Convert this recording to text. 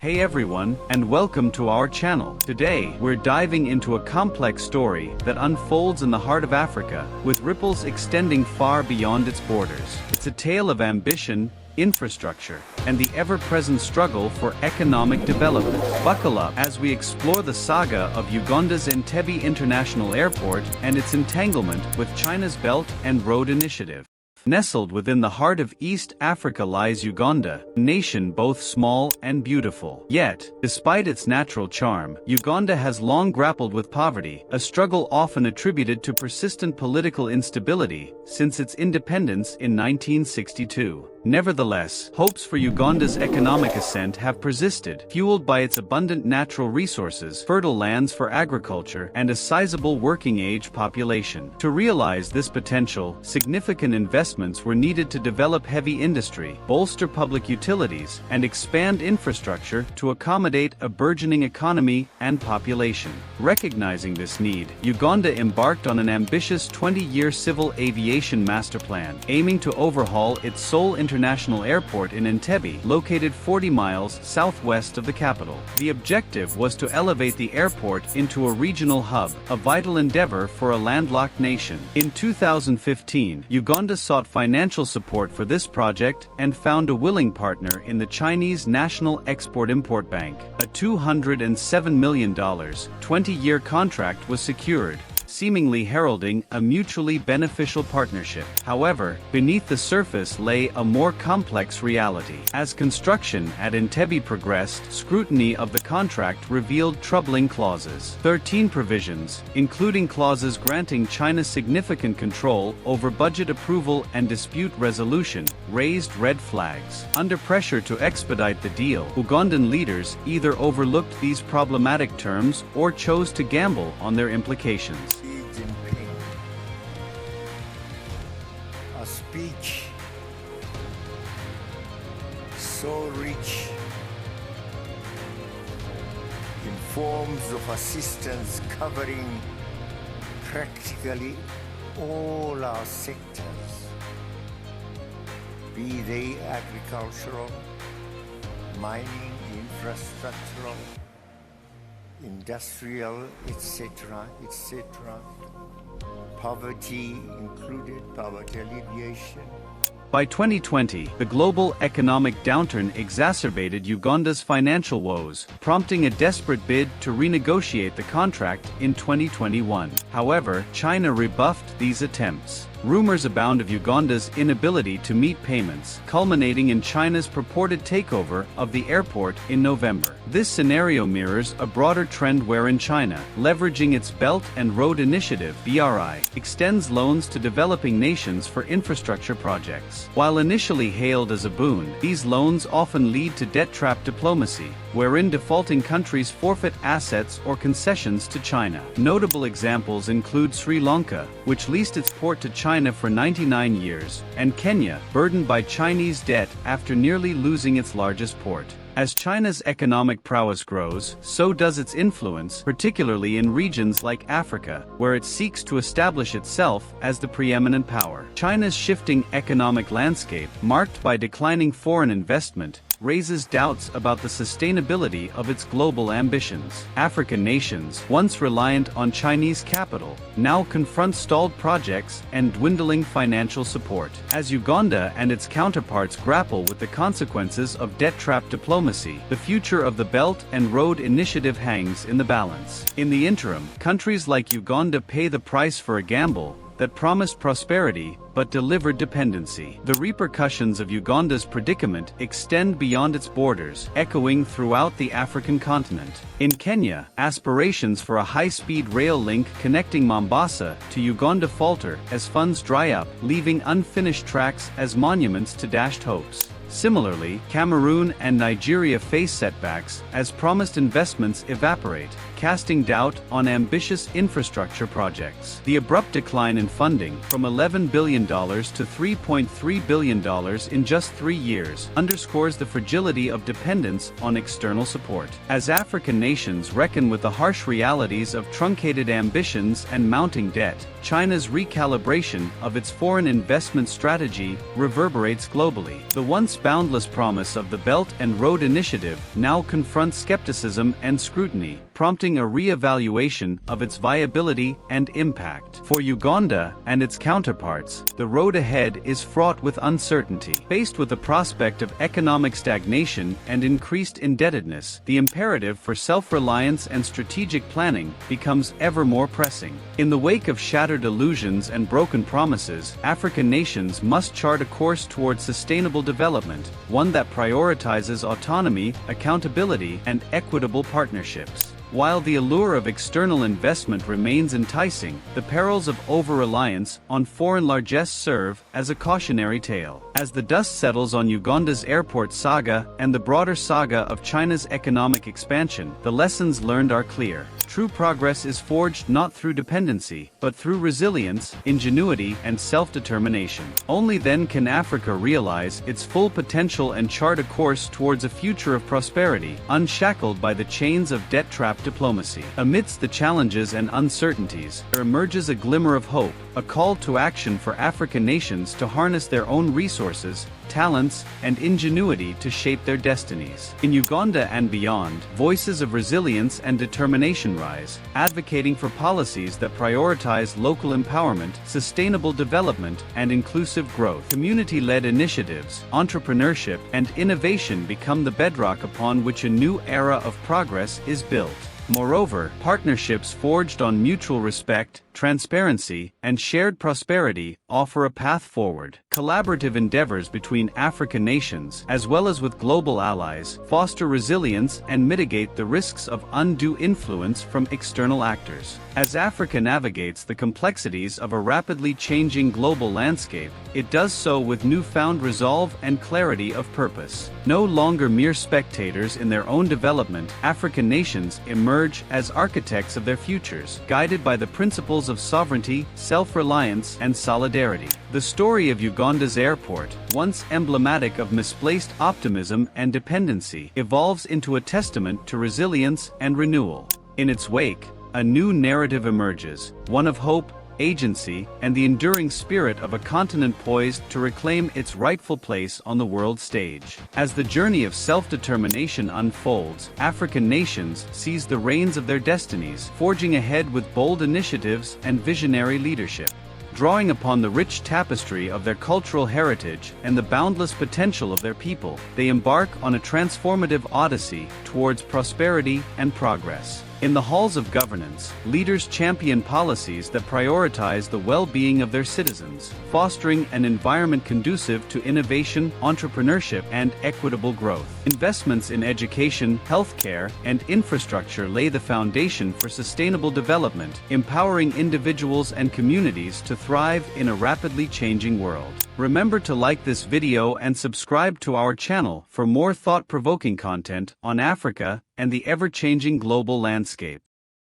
Hey everyone, and welcome to our channel. Today, we're diving into a complex story that unfolds in the heart of Africa, with ripples extending far beyond its borders. It's a tale of ambition, infrastructure, and the ever-present struggle for economic development. Buckle up as we explore the saga of Uganda's Entebbe International Airport and its entanglement with China's Belt and Road Initiative. Nestled within the heart of East Africa lies Uganda, a nation both small and beautiful. Yet, despite its natural charm, Uganda has long grappled with poverty, a struggle often attributed to persistent political instability since its independence in 1962. Nevertheless, hopes for Uganda's economic ascent have persisted, fueled by its abundant natural resources, fertile lands for agriculture, and a sizable working-age population. To realize this potential, significant investments were needed to develop heavy industry, bolster public utilities, and expand infrastructure to accommodate a burgeoning economy and population. Recognizing this need, Uganda embarked on an ambitious 20-year civil aviation master plan, aiming to overhaul its sole International Airport in Entebbe, located 40 miles southwest of the capital. The objective was to elevate the airport into a regional hub, a vital endeavor for a landlocked nation. In 2015, Uganda sought financial support for this project and found a willing partner in the Chinese National Export-Import Bank. A $207 million, 20-year contract was secured, seemingly heralding a mutually beneficial partnership. However, beneath the surface lay a more complex reality. As construction at Entebbe progressed, scrutiny of the contract revealed troubling clauses. 13 provisions, including clauses granting China significant control over budget approval and dispute resolution, raised red flags. Under pressure to expedite the deal, Ugandan leaders either overlooked these problematic terms or chose to gamble on their implications. A speech so rich in forms of assistance covering practically all our sectors, be they agricultural, mining, infrastructural, industrial, etc., etc., poverty included, poverty alleviation. By 2020, the global economic downturn exacerbated Uganda's financial woes, prompting a desperate bid to renegotiate the contract in 2021. However, China rebuffed these attempts. Rumors abound of Uganda's inability to meet payments, culminating in China's purported takeover of the airport in November. This scenario mirrors a broader trend wherein China, leveraging its Belt and Road Initiative (BRI), extends loans to developing nations for infrastructure projects. While initially hailed as a boon, these loans often lead to debt-trap diplomacy, wherein defaulting countries forfeit assets or concessions to China. Notable examples include Sri Lanka, which leased its port to China for 99 years, and Kenya, burdened by Chinese debt after nearly losing its largest port. As China's economic prowess grows, so does its influence, particularly in regions like Africa, where it seeks to establish itself as the preeminent power. China's shifting economic landscape, marked by declining foreign investment, raises doubts about the sustainability of its global ambitions. African nations, once reliant on Chinese capital, now confront stalled projects and dwindling financial support. As Uganda and its counterparts grapple with the consequences of debt-trap diplomacy, the future of the Belt and Road Initiative hangs in the balance. In the interim, countries like Uganda pay the price for a gamble that promised prosperity but delivered dependency. The repercussions of Uganda's predicament extend beyond its borders, echoing throughout the African continent. In Kenya, aspirations for a high-speed rail link connecting Mombasa to Uganda falter as funds dry up, leaving unfinished tracks as monuments to dashed hopes. Similarly, Cameroon and Nigeria face setbacks as promised investments evaporate, casting doubt on ambitious infrastructure projects. The abrupt decline in funding, from $11 billion to $3.3 billion in just 3 years, underscores the fragility of dependence on external support. As African nations reckon with the harsh realities of truncated ambitions and mounting debt, China's recalibration of its foreign investment strategy reverberates globally. The once boundless promise of the Belt and Road Initiative now confronts skepticism and scrutiny, prompting a re-evaluation of its viability and impact. For Uganda and its counterparts, the road ahead is fraught with uncertainty. Faced with the prospect of economic stagnation and increased indebtedness, the imperative for self-reliance and strategic planning becomes ever more pressing. In the wake of shattered illusions and broken promises, African nations must chart a course towards sustainable development, one that prioritizes autonomy, accountability, and equitable partnerships. While the allure of external investment remains enticing, the perils of over-reliance on foreign largesse serve as a cautionary tale. As the dust settles on Uganda's airport saga and the broader saga of China's economic expansion, the lessons learned are clear. True progress is forged not through dependency, but through resilience, ingenuity, and self-determination. Only then can Africa realize its full potential and chart a course towards a future of prosperity, unshackled by the chains of debt-trapped diplomacy. Amidst the challenges and uncertainties, there emerges a glimmer of hope, a call to action for African nations to harness their own resources, talents, and ingenuity to shape their destinies. In Uganda and beyond, voices of resilience and determination rise, advocating for policies that prioritize local empowerment, sustainable development, and inclusive growth. Community-led initiatives, entrepreneurship, and innovation become the bedrock upon which a new era of progress is built. Moreover, partnerships forged on mutual respect, transparency, and shared prosperity offer a path forward. Collaborative endeavors between African nations, as well as with global allies, foster resilience and mitigate the risks of undue influence from external actors. As Africa navigates the complexities of a rapidly changing global landscape, it does so with newfound resolve and clarity of purpose. No longer mere spectators in their own development, African nations emerge as architects of their futures, guided by the principles of sovereignty, self-reliance, and solidarity. The story of Uganda's airport, once emblematic of misplaced optimism and dependency, evolves into a testament to resilience and renewal. In its wake, a new narrative emerges, one of hope, agency, and the enduring spirit of a continent poised to reclaim its rightful place on the world stage. As the journey of self-determination unfolds, African nations seize the reins of their destinies, forging ahead with bold initiatives and visionary leadership. Drawing upon the rich tapestry of their cultural heritage and the boundless potential of their people, they embark on a transformative odyssey towards prosperity and progress. In the halls of governance, leaders champion policies that prioritize the well-being of their citizens, fostering an environment conducive to innovation, entrepreneurship, and equitable growth. Investments in education, healthcare, and infrastructure lay the foundation for sustainable development, empowering individuals and communities to thrive in a rapidly changing world. Remember to like this video and subscribe to our channel for more thought-provoking content on Africa and the ever-changing global landscape.